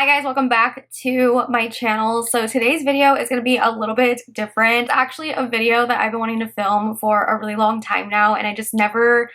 Hi guys, welcome back to my channel. So today's video is going to be a little bit different. It's actually a video that I've been wanting to film for a really long time now, and I just never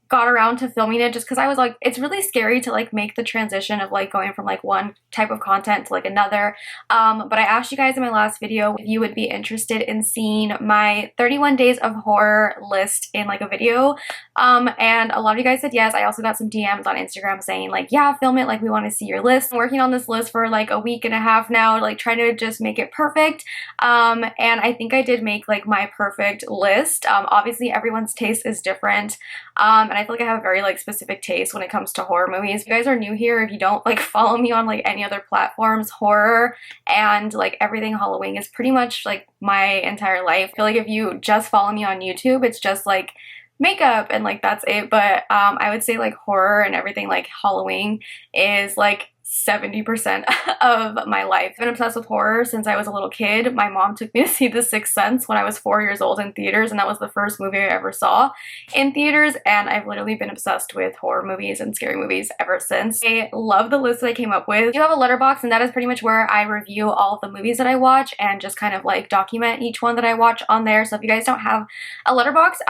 got around to filming it just because I was like, it's really scary to like make the transition of like going from like one type of content to like another. But I asked you guys in my last video if you would be interested in seeing my 31 days of horror list in like a video. And a lot of you guys said yes. I also got some DMs on Instagram saying like, yeah, film it, like we want to see your list. I'm working on this list for like a week and a half now, like trying to just make it perfect. And I think I did make like my perfect list. Obviously everyone's taste is different. And I feel like I have a very like specific taste when it comes to horror movies. If you guys are new here, if you don't like follow me on like any other platforms, horror and like everything Halloween is pretty much like my entire life. I feel like if you just follow me on YouTube, it's just like makeup and like that's it. But I would say like horror and everything like Halloween is like 70% of my life. I've been obsessed with horror since I was a little kid. My mom took me to see The Sixth Sense when I was 4 years old in theaters, and that was the first movie I ever saw in theaters, and I've literally been obsessed with horror movies and scary movies ever since. I love the list that I came up with. I do have a letterbox, and that is pretty much where I review all of the movies that I watch and just kind of like document each one that I watch on there. So if you guys don't have a letterbox,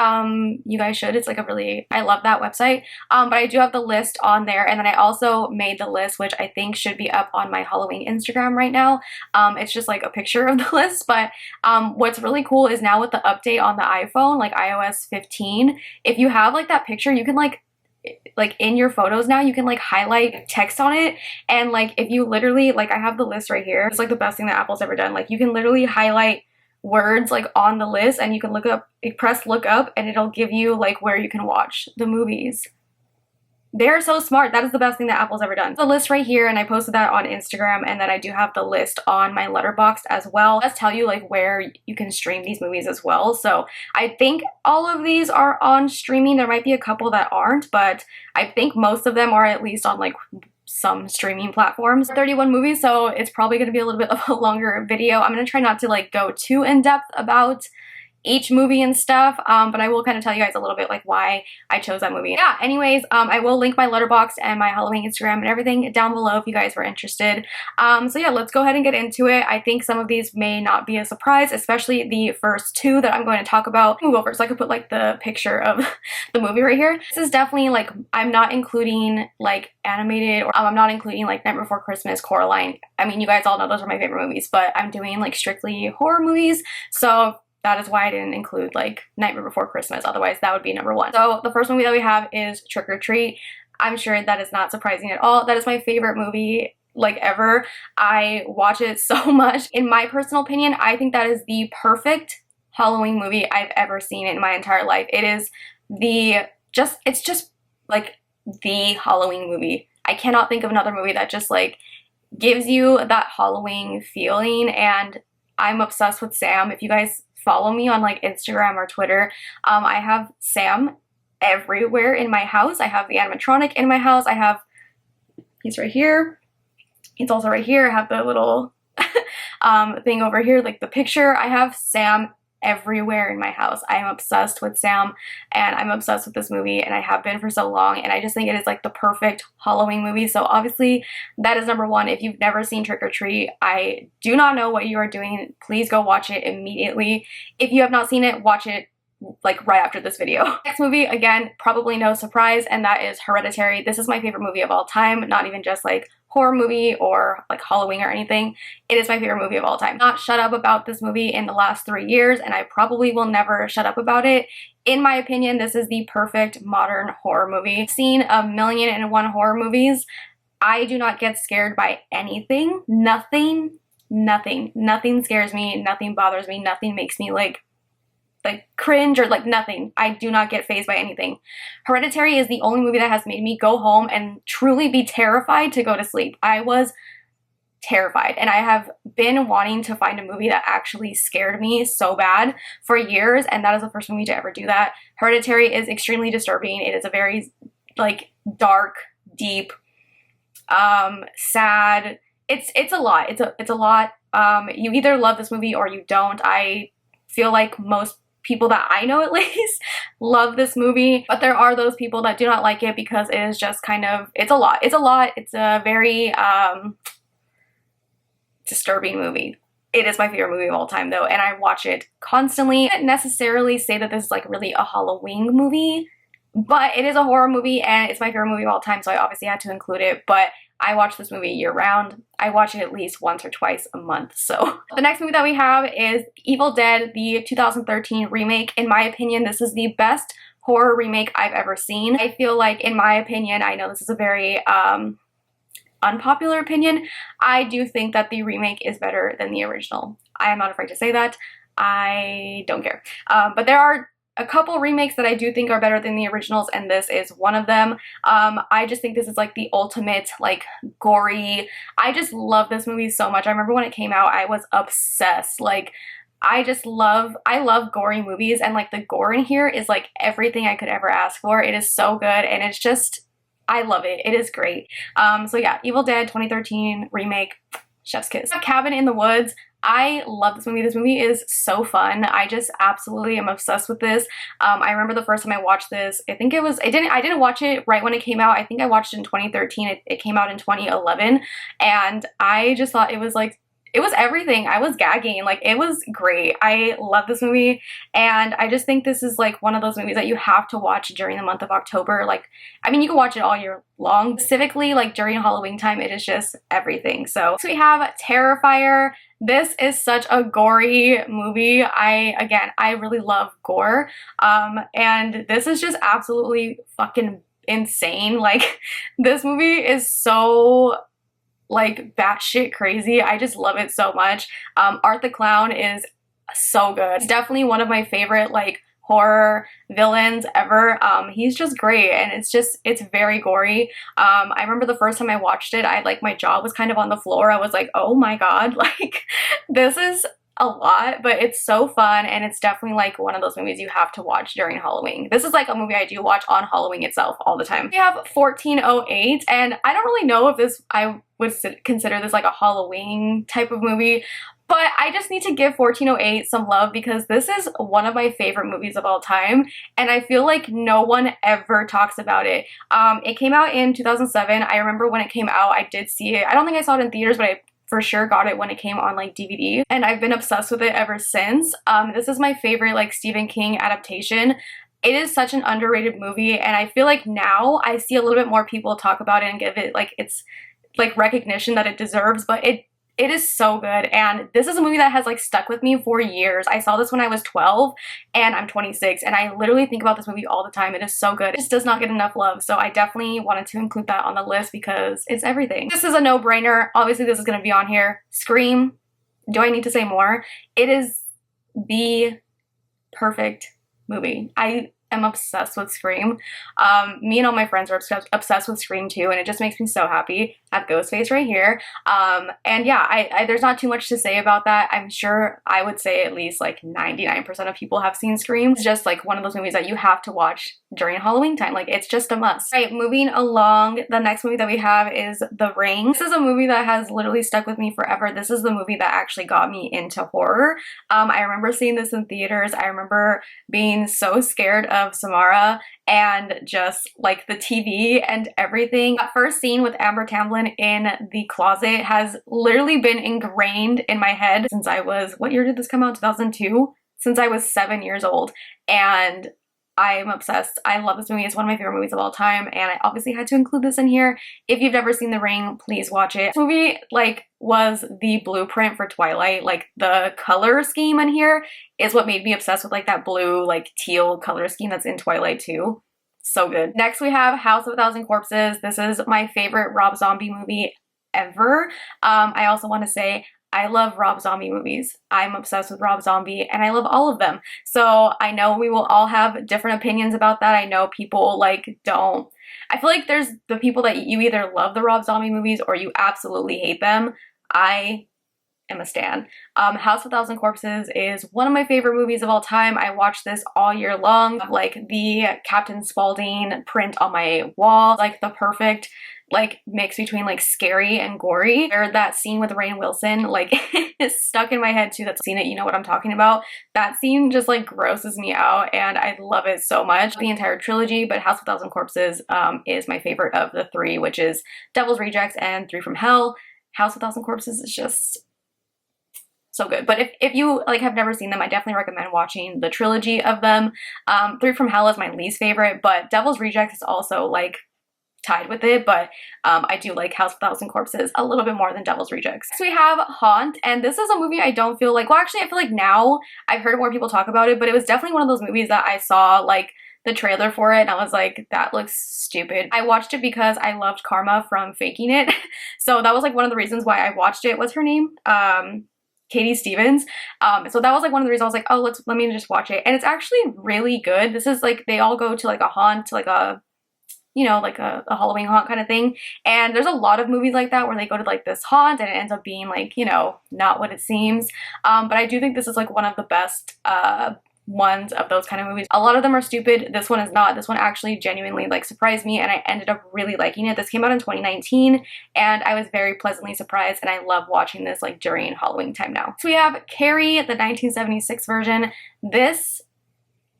you guys should. It's like a really, I love that website. But I do have the list on there, and then I also made the list, which I think should be up on my Halloween Instagram right now. It's just like a picture of the list, but what's really cool is now with the update on the iPhone, like iOS 15, if you have like that picture, you can like in your photos now, you can like highlight text on it, and like if you literally, like I have the list right here, it's like the best thing that Apple's ever done. Like you can literally highlight words like on the list, and you can look up, press look up, and it'll give you like where you can watch the movies. They're so smart. That is the best thing that Apple's ever done. The list right here, and I posted that on Instagram, and then I do have the list on my letterbox as well. Let's tell you like where you can stream these movies as well. So I think all of these are on streaming. There might be a couple that aren't, but I think most of them are at least on like some streaming platforms. 31 movies, so it's probably going to be a little bit of a longer video. I'm going to try not to like go too in depth about each movie and stuff, but I will kind of tell you guys a little bit like why I chose that movie. Yeah, anyways, I will link my letterbox and my Halloween Instagram and everything down below if you guys were interested. So yeah, let's go ahead and get into it. I think some of these may not be a surprise, especially the first two that I'm going to talk about. Move over so I could put like the picture of the movie right here. This is definitely like, I'm not including like animated, or I'm not including like Night Before Christmas, Coraline. I mean, you guys all know those are my favorite movies, but I'm doing like strictly horror movies, so that is why I didn't include like Nightmare Before Christmas, otherwise that would be number one. So the first movie that we have is Trick or Treat. I'm sure that is not surprising at all. That is my favorite movie like ever. I watch it so much. In my personal opinion, I think that is the perfect Halloween movie I've ever seen in my entire life. It is it's just like the Halloween movie. I cannot think of another movie that just like gives you that Halloween feeling, and I'm obsessed with Sam. If you guys follow me on like Instagram or Twitter, I have Sam everywhere in my house. I have the animatronic in my house. He's right here. He's also right here. I have the little thing over here, like the picture. I have Sam everywhere in my house. I am obsessed with Sam, and I'm obsessed with this movie, and I have been for so long, and I just think it is like the perfect Halloween movie. So obviously that is number one. If you've never seen Trick or Treat, I do not know what you are doing. Please go watch it immediately. If you have not seen it, watch it like right after this video. Next movie, again, probably no surprise, and that is Hereditary. This is my favorite movie of all time, not even just like horror movie or like Halloween or anything. It is my favorite movie of all time. Not shut up about this movie in the last 3 years, and I probably will never shut up about it. In my opinion, this is the perfect modern horror movie. I've seen 1,000,001 horror movies. I do not get scared by anything. Nothing scares me. Nothing bothers me. Nothing makes me like cringe or like nothing. I do not get fazed by anything. Hereditary is the only movie that has made me go home and truly be terrified to go to sleep. I was terrified, and I have been wanting to find a movie that actually scared me so bad for years, and that is the first movie to ever do that. Hereditary is extremely disturbing. It is a very like dark, deep, sad. It's a lot. It's a lot. You either love this movie or you don't. I feel like most people that I know at least love this movie, but there are those people that do not like it because it is just kind of, it's a lot. It's a lot. It's a very disturbing movie. It is my favorite movie of all time though, and I watch it constantly. I can't necessarily say that this is like really a Halloween movie, but it is a horror movie and it's my favorite movie of all time, so I obviously had to include it. But I watch this movie year round. I watch it at least once or twice a month. So the next movie that we have is Evil Dead, the 2013 remake. In my opinion, this is the best horror remake I've ever seen. I feel like, in my opinion, I know this is a very unpopular opinion, I do think that the remake is better than the original. I am not afraid to say that. I don't care. But there are a couple remakes that I do think are better than the originals, and this is one of them. I just think this is like the ultimate, like, gory. I just love this movie so much. I remember when it came out, I was obsessed. Like, I love gory movies, and like the gore in here is like everything I could ever ask for. It is so good, and it's just, I love it. It is great. So yeah, Evil Dead 2013 remake, chef's kiss. Cabin in the Woods. I love this movie. This movie is so fun. I just absolutely am obsessed with this. I remember the first time I watched this, I didn't watch it right when it came out. I think I watched it in 2013. It came out in 2011, and I just thought it was like, it was everything. I was gagging. Like, it was great. I love this movie, and I just think this is like one of those movies that you have to watch during the month of October. Like, I mean, you can watch it all year long. Specifically, like during Halloween time, it is just everything. So we have Terrifier. This is such a gory movie. I really love gore. And this is just absolutely fucking insane. Like, this movie is so, like, batshit crazy. I just love it so much. Art the Clown is so good. It's definitely one of my favorite, like, horror villains ever. He's just great, and it's very gory. I remember the first time I watched it, my jaw was kind of on the floor. I was like, oh my god, like, this is a lot, but it's so fun, and it's definitely like one of those movies you have to watch during Halloween. This is like a movie I do watch on Halloween itself all the time. We have 1408, and I don't really know if I would consider this like a Halloween type of movie, but I just need to give 1408 some love because this is one of my favorite movies of all time, and I feel like no one ever talks about it. It came out in 2007. I remember when it came out, I did see it. I don't think I saw it in theaters, but I for sure got it when it came on like DVD, and I've been obsessed with it ever since. This is my favorite like Stephen King adaptation. It is such an underrated movie, and I feel like now I see a little bit more people talk about it and give it like its like recognition that it deserves, but it is so good, and this is a movie that has like stuck with me for years. I saw this when I was 12 and I'm 26, and I literally think about this movie all the time. It is so good. It just does not get enough love, so I definitely wanted to include that on the list because it's everything. This is a no-brainer. Obviously this is going to be on here. Scream. Do I need to say more? It is the perfect movie. I am obsessed with Scream. Me and all my friends are obsessed with Scream too, and it just makes me so happy. I have Ghostface right here. And yeah, there's not too much to say about that. I'm sure I would say at least like 99% of people have seen Scream. It's just like one of those movies that you have to watch during Halloween time. Like, it's just a must. All right, moving along, the next movie that we have is The Ring. This is a movie that has literally stuck with me forever. This is the movie that actually got me into horror. I remember seeing this in theaters. I remember being so scared of Samara and just like the TV and everything. That first scene with Amber Tamblyn in the closet has literally been ingrained in my head since I was, what year did this come out? 2002? Since I was 7 years old, and I'm obsessed. I love this movie. It's one of my favorite movies of all time, and I obviously had to include this in here. If you've never seen The Ring, please watch it. This movie like was the blueprint for Twilight. Like, the color scheme in here is what made me obsessed with like that blue, like teal color scheme that's in Twilight too. So good. Next we have House of a Thousand Corpses. This is my favorite Rob Zombie movie ever. I also want to say I love Rob Zombie movies. I'm obsessed with Rob Zombie, and I love all of them. So I know we will all have different opinions about that. I know people like don't. I feel like there's the people that you either love the Rob Zombie movies or you absolutely hate them. I am a stan. House of a Thousand Corpses is one of my favorite movies of all time. I watch this all year long. Like, the Captain Spaulding print on my wall, like the perfect like mix between like scary and gory. Or that scene with Rainn Wilson, like is stuck in my head too. That's seen it, you know what I'm talking about. That scene just like grosses me out, and I love it so much. The entire trilogy, but House of a Thousand Corpses is my favorite of the three, which is Devil's Rejects and Three from Hell. House of a Thousand Corpses is just so good. But if you like have never seen them, I definitely recommend watching the trilogy of them. Three from Hell is my least favorite, but Devil's Rejects is also like tied with it, but I do like House of a Thousand Corpses a little bit more than Devil's Rejects. So we have Haunt, and this is a movie I don't feel like, well actually I feel like now I've heard more people talk about it, but it was definitely one of those movies that I saw like the trailer for it and I was like, that looks stupid. I watched it because I loved Karma from Faking It. So that was like one of the reasons why I watched it. What's her name? Katie Stevens. So that was like one of the reasons I was like, oh, let me just watch it. And it's actually really good. This is like, they all go to like a haunt, like a, you know, like a Halloween haunt kind of thing. And there's a lot of movies like that where they go to like this haunt and it ends up being like, you know, not what it seems. But I do think this is like one of the best ones of those kind of movies. A lot of them are stupid. This one is not. This one actually genuinely like surprised me and I ended up really liking it. This came out in 2019 and I was very pleasantly surprised and I love watching this like during Halloween time now. So we have Carrie, the 1976 version.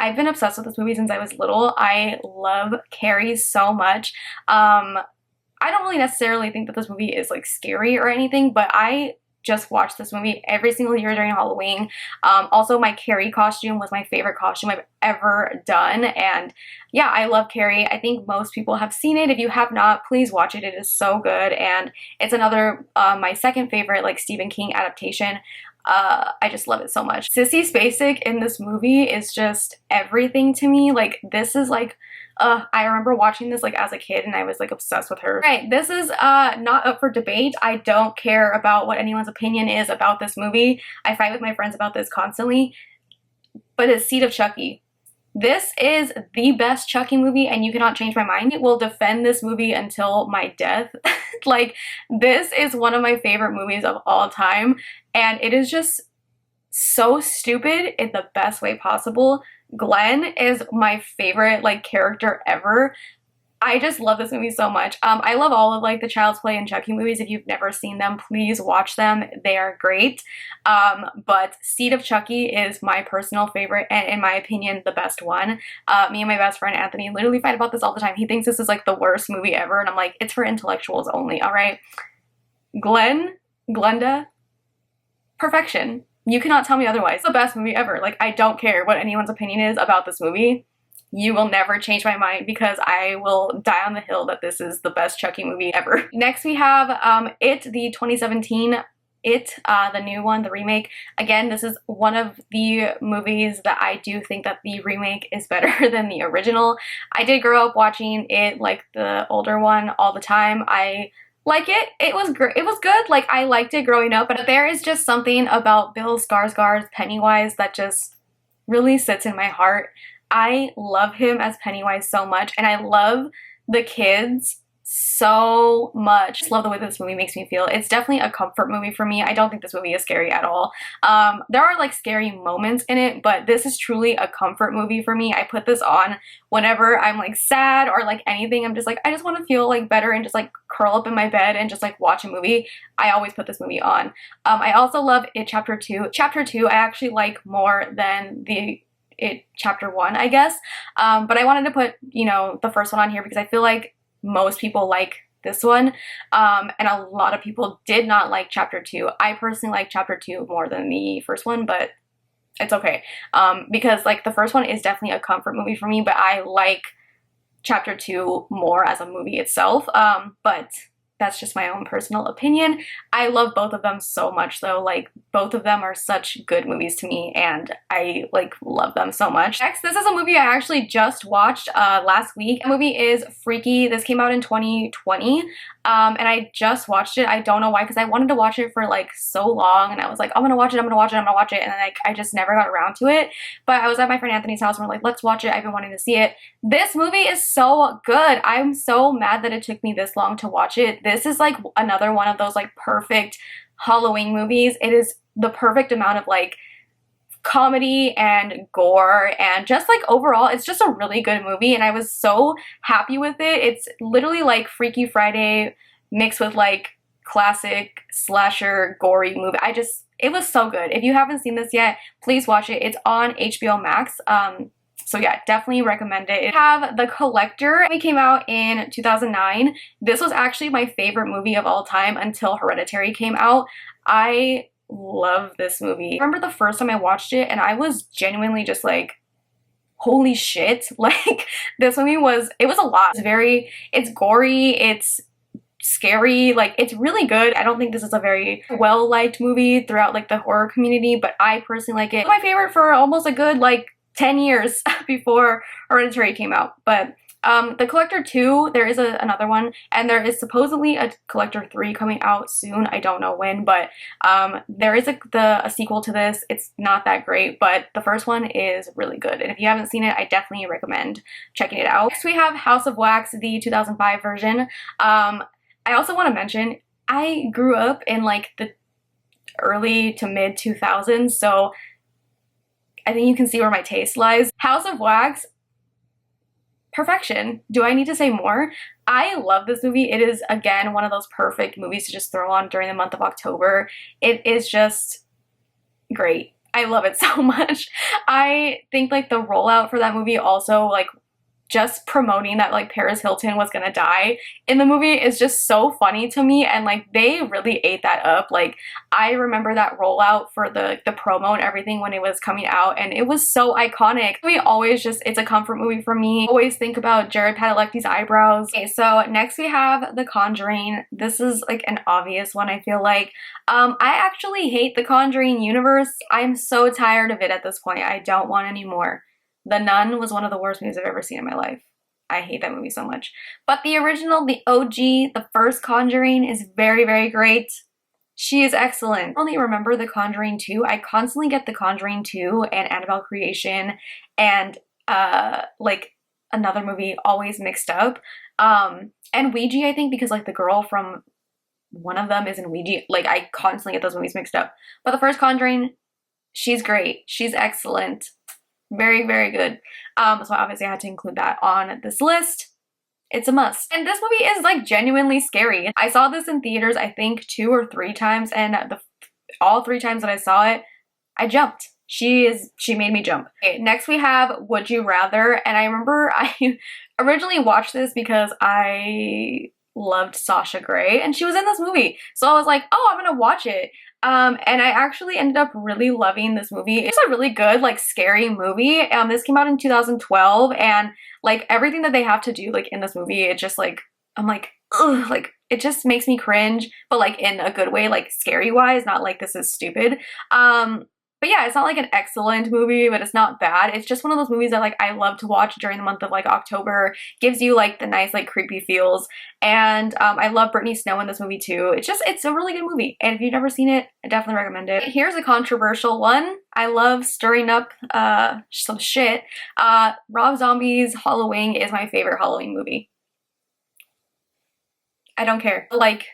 I've been obsessed with this movie since I was little. I love Carrie so much. I don't really necessarily think that this movie is like scary or anything, but I just watched this movie every single year during Halloween. Also, my Carrie costume was my favorite costume I've ever done. And yeah, I love Carrie. I think most people have seen it. If you have not, please watch it. It is so good. And it's another, my second favorite like Stephen King adaptation. I just love it so much. Sissy Spacek in this movie is just everything to me. Like, this is like, I remember watching this like as a kid and I was like obsessed with her. Right, this is not up for debate. I don't care about what anyone's opinion is about this movie. I fight with my friends about this constantly. But it's Seed of Chucky. This is the best Chucky movie and you cannot change my mind. I will defend this movie until my death. Like, this is one of my favorite movies of all time and it is just so stupid in the best way possible. Glenn is my favorite like character ever. I just love this movie so much. I love all of like the Child's Play and Chucky movies. If you've never seen them, please watch them. They are great. But Seed of Chucky is my personal favorite and in my opinion, the best one. Me and my best friend Anthony literally fight about this all the time. He thinks this is like the worst movie ever and I'm like, it's for intellectuals only, all right? Glenda, perfection. You cannot tell me otherwise. It's the best movie ever. Like, I don't care what anyone's opinion is about this movie. You will never change my mind because I will die on the hill that this is the best Chucky movie ever. Next we have It, the 2017 It, the new one, the remake. Again, this is one of the movies that I do think that the remake is better than the original. I did grow up watching it, like the older one, all the time. I like it. It was great. It was good. Like, I liked it growing up, but there is just something about Bill Skarsgård's Pennywise that just really sits in my heart. I love him as Pennywise so much, and I love the kids so much. I just love the way this movie makes me feel. It's definitely a comfort movie for me. I don't think this movie is scary at all. There are like scary moments in it, but this is truly a comfort movie for me. I put this on whenever I'm like sad or like anything. I'm just like, I just want to feel like better and just like curl up in my bed and just like watch a movie. I always put this movie on. I also love It Chapter 2. Chapter 2 I actually like more than It Chapter 1, I guess. But I wanted to put, you know, the first one on here because I feel like most people like this one. And a lot of people did not like Chapter 2. I personally like Chapter 2 more than the first one, but it's okay. Because like the first one is definitely a comfort movie for me, but I like Chapter 2 more as a movie itself. But that's just my own personal opinion. I love both of them so much though. Like, both of them are such good movies to me and I like love them so much. Next, this is a movie I actually just watched last week. The movie is Freaky. This came out in 2020 and I just watched it. I don't know why, because I wanted to watch it for like so long and I was like, I'm gonna watch it, I'm gonna watch it, I'm gonna watch it, and then like I just never got around to it. But I was at my friend Anthony's house and we're like, let's watch it. I've been wanting to see it. This movie is so good. I'm so mad that it took me this long to watch it. This is like another one of those like perfect Halloween movies. It is the perfect amount of like comedy and gore and just like overall it's just a really good movie and I was so happy with it. It's literally like Freaky Friday mixed with like classic slasher gory movie. It was so good. If you haven't seen this yet, please watch it. It's on HBO Max. So yeah, definitely recommend it. We have The Collector. It came out in 2009. This was actually my favorite movie of all time until Hereditary came out. I love this movie. I remember the first time I watched it and I was genuinely just like, holy shit. Like, this movie it was a lot. It's gory, it's scary, like it's really good. I don't think this is a very well-liked movie throughout like the horror community, but I personally like it. It's my favorite for almost a good like 10 years before Hereditary came out. But The Collector 2, there is another one, and there is supposedly a Collector 3 coming out soon. I don't know when, but there is a sequel to this. It's not that great, but the first one is really good. And if you haven't seen it, I definitely recommend checking it out. Next we have House of Wax, the 2005 version. I also want to mention, I grew up in like the early to mid 2000s, so I think you can see where my taste lies. House of Wax, perfection. Do I need to say more? I love this movie. It is, again, one of those perfect movies to just throw on during the month of October. It is just great. I love it so much. I think like the rollout for that movie also, like, just promoting that like Paris Hilton was gonna die in the movie is just so funny to me, and like they really ate that up. Like, I remember that rollout for the promo and everything when it was coming out, and it was so iconic. We always just, it's a comfort movie for me. Always think about Jared Padalecki's eyebrows. Okay, so next we have The Conjuring. This is like an obvious one, I feel like. I actually hate the Conjuring universe. I'm so tired of it at this point. I don't want any more. The Nun was one of the worst movies I've ever seen in my life. I hate that movie so much. But the original, the OG, the first Conjuring is very, very great. She is excellent. I only remember The Conjuring 2. I constantly get The Conjuring 2 and Annabelle Creation and like another movie always mixed up. And Ouija, I think, because like the girl from one of them is in Ouija. Like, I constantly get those movies mixed up. But the first Conjuring, she's great. She's excellent. Very, very good. So obviously I had to include that on this list. It's a must. And this movie is like genuinely scary. I saw this in theaters, I think 2 or 3 times, and all 3 times that I saw it, I jumped. She made me jump. Okay, next we have Would You Rather, and I remember I originally watched this because I loved Sasha Grey, and she was in this movie. So I was like, oh, I'm gonna watch it. And I actually ended up really loving this movie. It's a really good, like, scary movie. This came out in 2012, and like everything that they have to do like in this movie, it just like, I'm like, ugh, like it just makes me cringe, but like in a good way, like scary wise, not like this is stupid. But yeah, it's not like an excellent movie, but it's not bad. It's just one of those movies that like I love to watch during the month of like October. Gives you like the nice like creepy feels. And I love Brittany Snow in this movie too. It's a really good movie. And if you've never seen it, I definitely recommend it. Here's a controversial one. I love stirring up some shit. Rob Zombie's Halloween is my favorite Halloween movie. I don't care. Like,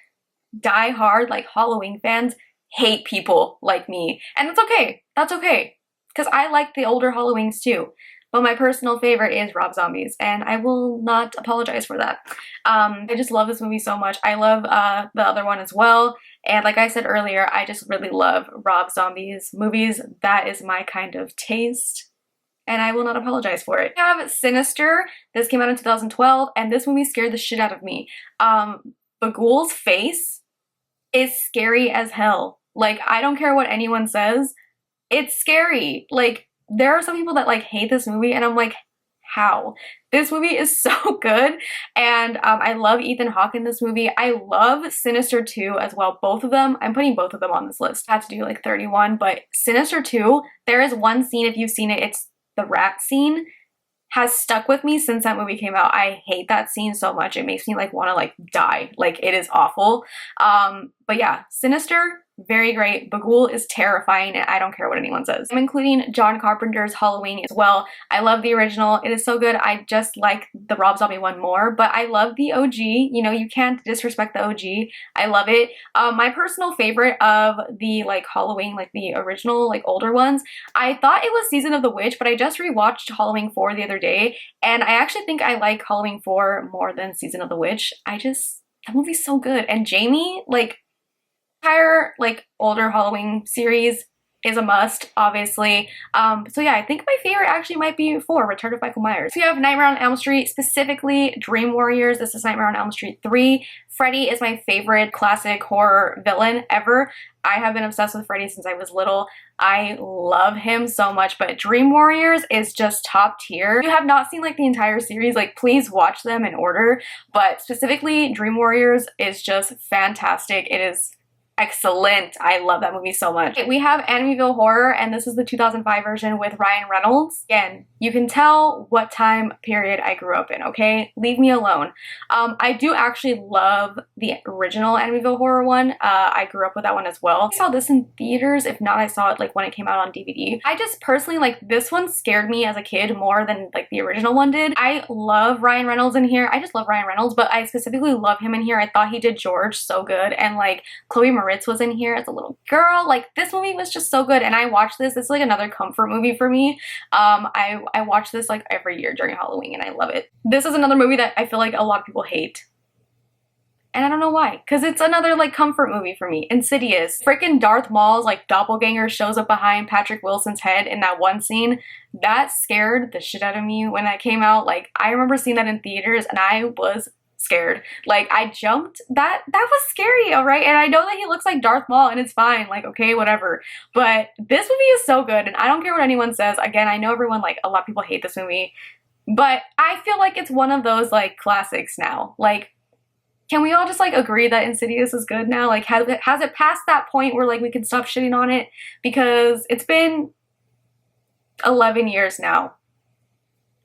die hard like Halloween fans hate people like me, and that's okay. That's okay, because I like the older Halloweens too, but my personal favorite is Rob Zombie's, and I will not apologize for that. I just love this movie so much. I love the other one as well, and like I said earlier, I just really love Rob Zombie's movies. That is my kind of taste, and I will not apologize for it. We have Sinister. This came out in 2012, and this movie scared the shit out of me. Bagul's face is scary as hell. Like, I don't care what anyone says, it's scary. Like, there are some people that like hate this movie, and I'm like, how? This movie is so good, and I love Ethan Hawke in this movie. I love Sinister 2 as well, both of them. I'm putting both of them on this list. I had to do like 31, but Sinister 2, there is one scene, if you've seen it, it's the rat scene, has stuck with me since that movie came out. I hate that scene so much. It makes me like want to like die. Like, it is awful. But yeah, Sinister, very great. Bagul is terrifying, and I don't care what anyone says. I'm including John Carpenter's Halloween as well. I love the original. It is so good. I just like the Rob Zombie one more, but I love the OG. You know, you can't disrespect the OG. I love it. My personal favorite of the like Halloween, like the original, like older ones, I thought it was Season of the Witch, but I just rewatched Halloween 4 the other day, and I actually think I like Halloween 4 more than Season of the Witch. That movie's so good. And Jamie, like, entire like older Halloween series is a must, obviously. So yeah, I think my favorite actually might be 4, Return of Michael Myers. So you have Nightmare on Elm Street, specifically Dream Warriors. This is Nightmare on Elm Street 3. Freddy is my favorite classic horror villain ever. I have been obsessed with Freddy since I was little. I love him so much, but Dream Warriors is just top tier. If you have not seen like the entire series, like please watch them in order, but specifically Dream Warriors is just fantastic. It is excellent. I love that movie so much. We have Animeville Horror, and this is the 2005 version with Ryan Reynolds. Again, you can tell what time period I grew up in, okay? Leave me alone. I do actually love the original Animeville Horror one. I grew up with that one as well. I saw this in theaters. If not, I saw it like when it came out on DVD. I just personally, like, this one scared me as a kid more than like the original one did. I love Ryan Reynolds in here. I just love Ryan Reynolds, but I specifically love him in here. I thought he did George so good, and like Chloe Moritz was in here as a little girl. Like, this movie was just so good, and I watched this. It's like another comfort movie for me. I watch this like every year during Halloween, and I love it. This is another movie that I feel like a lot of people hate, and I don't know why, because it's another like comfort movie for me. Insidious. Freaking Darth Maul's like doppelganger shows up behind Patrick Wilson's head in that one scene. That scared the shit out of me when that came out. Like, I remember seeing that in theaters, and I was scared. Like, I jumped. That was scary, all right? And I know that he looks like Darth Maul, and it's fine. Like, okay, whatever. But this movie is so good, and I don't care what anyone says. Again, I know everyone, like, a lot of people hate this movie, but I feel like it's one of those, like, classics now. Like, can we all just, like, agree that Insidious is good now? Like, has it passed that point where, like, we can stop shitting on it? Because it's been 11 years now.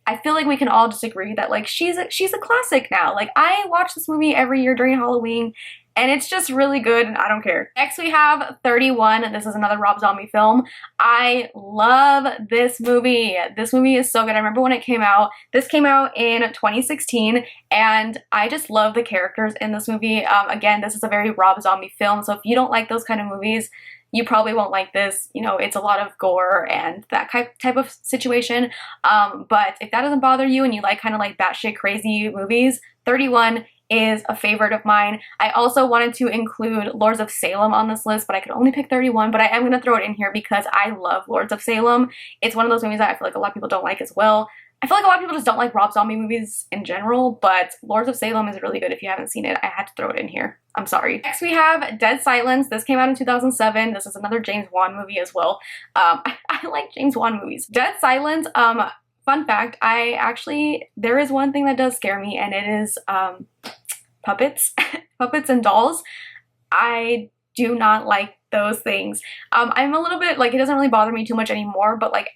I feel like we can all just agree that like she's a classic now. Like, I watch this movie every year during Halloween, and it's just really good, and I don't care. Next we have 31, and this is another Rob Zombie film. I love this movie. This movie is so good. I remember when it came out. This came out in 2016, and I just love the characters in this movie. Again, this is a very Rob Zombie film, so if you don't like those kind of movies, you probably won't like this. You know, it's a lot of gore and that type of situation. But if that doesn't bother you and you like kind of like batshit crazy movies, 31 is a favorite of mine. I also wanted to include Lords of Salem on this list, but I could only pick 31, but I am going to throw it in here because I love Lords of Salem. It's one of those movies that I feel like a lot of people don't like as well. I feel like a lot of people just don't like Rob Zombie movies in general, but Lords of Salem is really good. If you haven't seen it, I had to throw it in here. I'm sorry. Next we have Dead Silence. This came out in 2007. This is another James Wan movie as well. I like James Wan movies. Dead Silence, fun fact, there is one thing that does scare me, and it is puppets. Puppets and dolls. I do not like those things. I'm a little bit, like, it doesn't really bother me too much anymore, but like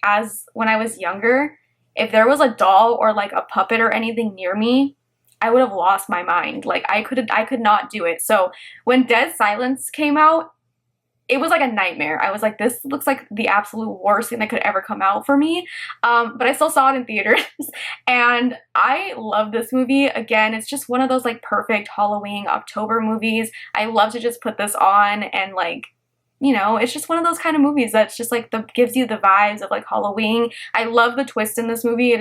when I was younger, if there was a doll or like a puppet or anything near me, I would have lost my mind. Like, I could not do it. So when Dead Silence came out, it was like a nightmare. I was like, this looks like the absolute worst thing that could ever come out for me. But I still saw it in theaters, and I love this movie. Again, it's just one of those like perfect Halloween October movies. I love to just put this on and like, you know, it's just one of those kind of movies that's just like gives you the vibes of like Halloween. I love the twist in this movie.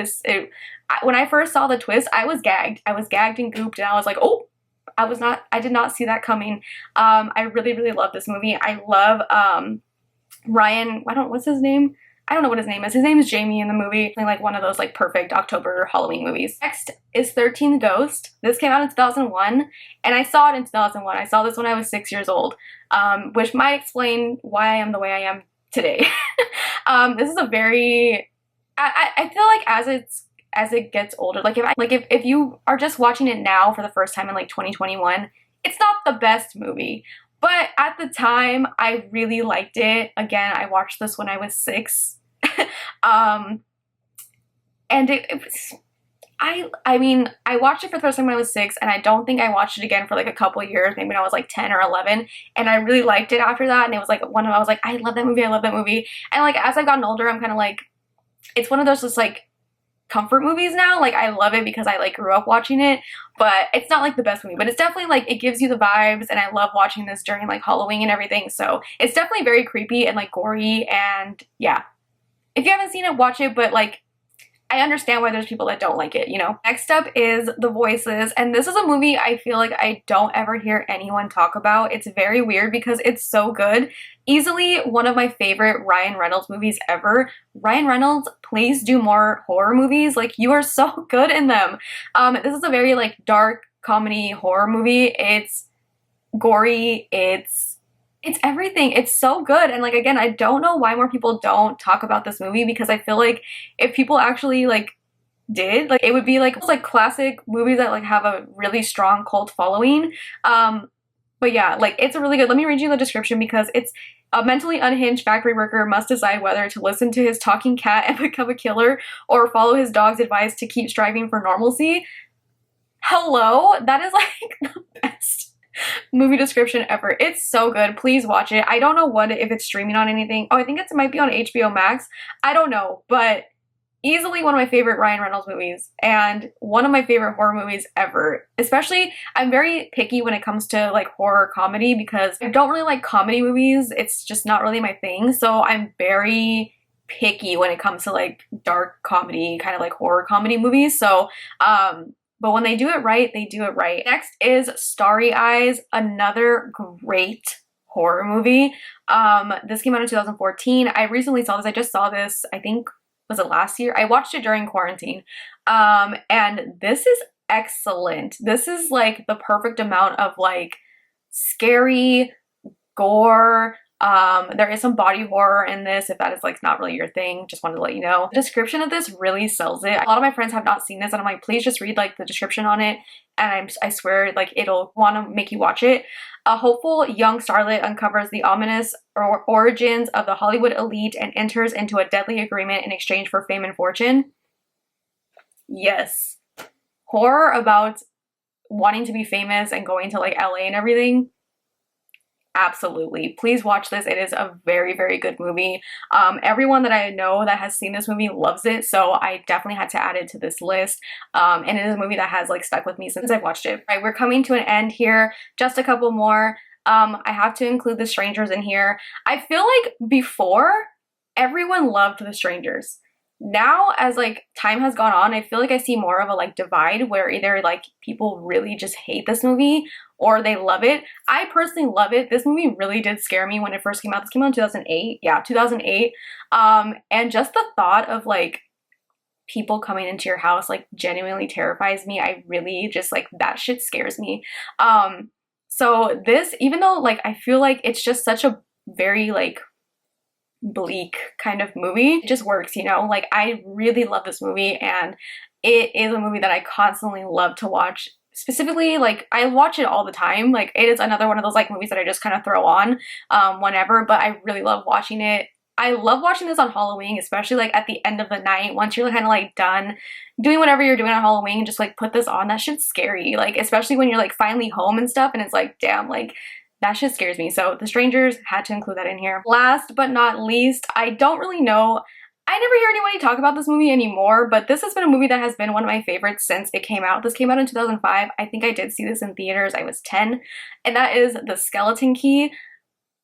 When I first saw the twist, I was gagged. I was gagged and gooped, and I was like, oh, I did not see that coming. I really, really love this movie. I love Ryan, what's his name? I don't know what his name is. His name is Jamie in the movie. Like one of those like perfect October Halloween movies. Next is 13th Ghost. This came out in 2001, and I saw it in 2001. I saw this when I was 6 years old, which might explain why I am the way I am today. This is a very, I feel like as it gets older, like if you are just watching it now for the first time in like 2021, it's not the best movie. But at the time, I really liked it. Again, I watched this when I was 6. And I mean, I watched it for the first time when I was 6, and I don't think I watched it again for like a couple years, maybe when I was like 10 or 11, and I really liked it after that, and it was like I was like, I love that movie, and like as I've gotten older, I'm kind of like, it's one of those just like comfort movies now. Like, I love it because I like grew up watching it, but it's not like the best movie, but it's definitely like, it gives you the vibes, and I love watching this during like Halloween and everything, so it's definitely very creepy and like gory, and yeah. If you haven't seen it, watch it, but like, I understand why there's people that don't like it, you know? Next up is The Voices, and this is a movie I feel like I don't ever hear anyone talk about. It's very weird because it's so good. Easily one of my favorite Ryan Reynolds movies ever. Ryan Reynolds, please do more horror movies. Like, you are so good in them. This is a very like dark comedy horror movie. It's gory, it's everything. It's so good. And like, again, I don't know why more people don't talk about this movie, because I feel like if people actually like did, like, it would be like classic movies that like have a really strong cult following. But yeah, like, it's a really good, let me read you the description, because it's a mentally unhinged factory worker must decide whether to listen to his talking cat and become a killer, or follow his dog's advice to keep striving for normalcy. Hello? That is like the best movie description ever. It's so good. Please watch it. I don't know if it's streaming on anything. Oh, I think it might be on HBO Max. I don't know, but easily one of my favorite Ryan Reynolds movies and one of my favorite horror movies ever. Especially, I'm very picky when it comes to like horror comedy, because I don't really like comedy movies. It's just not really my thing. So I'm very picky when it comes to like dark comedy, kind of like horror comedy movies. So, but when they do it right, they do it right. Next is Starry Eyes, another great horror movie. This came out in 2014. I recently saw this. I just saw this, I think, was it last year? I watched it during quarantine. And this is excellent. This is like the perfect amount of like scary, gore. There is some body horror in this, if that is like not really your thing. Just wanted to let you know. The description of this really sells it. A lot of my friends have not seen this, and I'm like, please just read like the description on it, and I swear like it'll want to make you watch it. A hopeful young starlet uncovers the ominous origins of the Hollywood elite and enters into a deadly agreement in exchange for fame and fortune. Yes. Horror about wanting to be famous and going to like LA and everything. Absolutely. Please watch this. It is a very, very good movie. Everyone that I know that has seen this movie loves it, so I definitely had to add it to this list. And it is a movie that has like stuck with me since I've watched it. All right, we're coming to an end here. Just a couple more. I have to include The Strangers in here. I feel like before, everyone loved The Strangers. Now, as like time has gone on, I feel like I see more of a like divide where either like people really just hate this movie or they love it. I personally love it. This movie really did scare me when it first came out. This came out in 2008. Yeah, 2008. And just the thought of like people coming into your house like genuinely terrifies me. I really just like, that shit scares me. So this, even though like I feel like it's just such a very like bleak kind of movie, it just works, you know? Like, I really love this movie, and it is a movie that I constantly love to watch. Specifically, like, I watch it all the time. Like, it is another one of those like movies that I just kind of throw on whenever, but I really love watching it. I love watching this on Halloween, especially like at the end of the night, once you're kind of like done doing whatever you're doing on Halloween, just like put this on. That shit's scary, like, especially when you're like finally home and stuff, and it's like, damn, like, that shit scares me. So The Strangers, had to include that in here. Last but not least, I don't really know, I never hear anybody talk about this movie anymore, but this has been a movie that has been one of my favorites since it came out. This came out in 2005. I think I did see this in theaters. I was 10, and that is The Skeleton Key.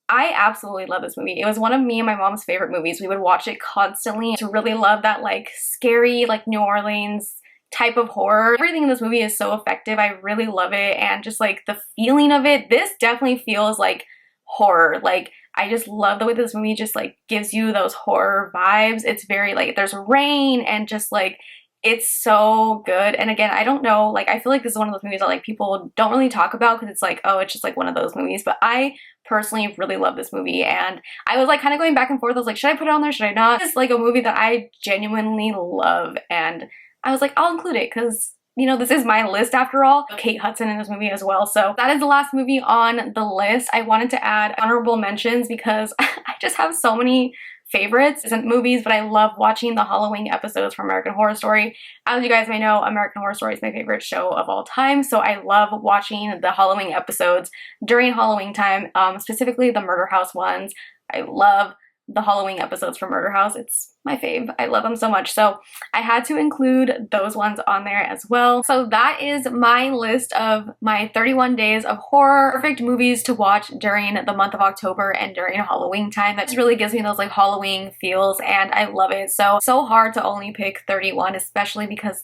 I absolutely love this movie. It was one of me and my mom's favorite movies. We would watch it constantly to really love that like scary, like New Orleans type of horror. Everything in this movie is so effective. I really love it, and just like the feeling of it, this definitely feels like horror. Like, I just love the way this movie just like gives you those horror vibes. It's very like, there's rain, and just like, it's so good. And again, I don't know, like, I feel like this is one of those movies that like people don't really talk about, because it's like, oh, it's just like one of those movies. But I personally really love this movie, and I was like kind of going back and forth. I was like, should I put it on there? Should I not? It's like a movie that I genuinely love, and I was like, I'll include it because, you know, this is my list after all. Kate Hudson in this movie as well. So that is the last movie on the list. I wanted to add honorable mentions because I just have so many favorites. Isn't movies, but I love watching the Halloween episodes from American Horror Story. As you guys may know, American Horror Story is my favorite show of all time. So I love watching the Halloween episodes during Halloween time, specifically the Murder House ones. I love the Halloween episodes from Murder House. It's my fave. I love them so much. So I had to include those ones on there as well. So that is my list of my 31 days of horror perfect movies to watch during the month of October and during Halloween time. That just really gives me those like Halloween feels, and I love it. So hard to only pick 31, especially because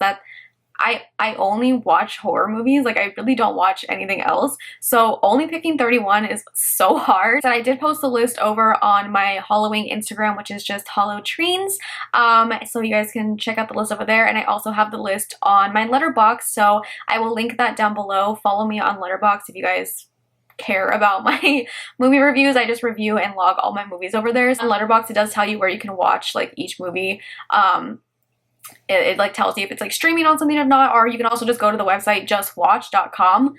I only watch horror movies. Like, I really don't watch anything else. So only picking 31 is so hard. And I did post a list over on my Halloween Instagram, which is just KATRINA. So you guys can check out the list over there. And I also have the list on my Letterboxd. So I will link that down below. Follow me on Letterboxd if you guys care about my movie reviews. I just review and log all my movies over there. So on Letterboxd, it does tell you where you can watch like each movie. It like tells you if it's like streaming on something or not, or you can also just go to the website justwatch.com.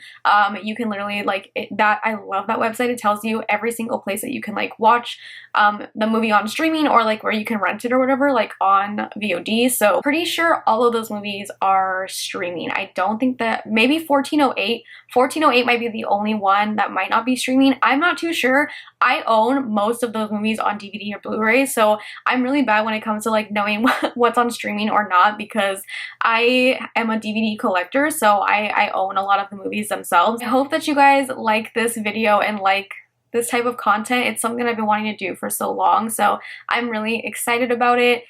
You can literally like I love that website. It tells you every single place that you can like watch the movie on streaming, or like where you can rent it or whatever, like on VOD. So pretty sure all of those movies are streaming. I don't think that, maybe 1408 might be the only one that might not be streaming. I'm not too sure. I own most of those movies on DVD or Blu-ray, so I'm really bad when it comes to like knowing what's on streaming or not, because I am a DVD collector, so I own a lot of the movies themselves. I hope that you guys like this video and like this type of content. It's something I've been wanting to do for so long, so I'm really excited about it.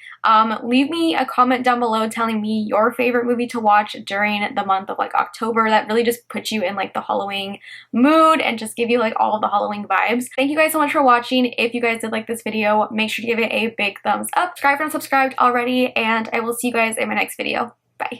Leave me a comment down below telling me your favorite movie to watch during the month of like October. That really just puts you in like the Halloween mood and just give you like all of the Halloween vibes. Thank you guys so much for watching. If you guys did like this video, make sure to give it a big thumbs up. Subscribe if you're not subscribed already, and I will see you guys in my next video. Bye.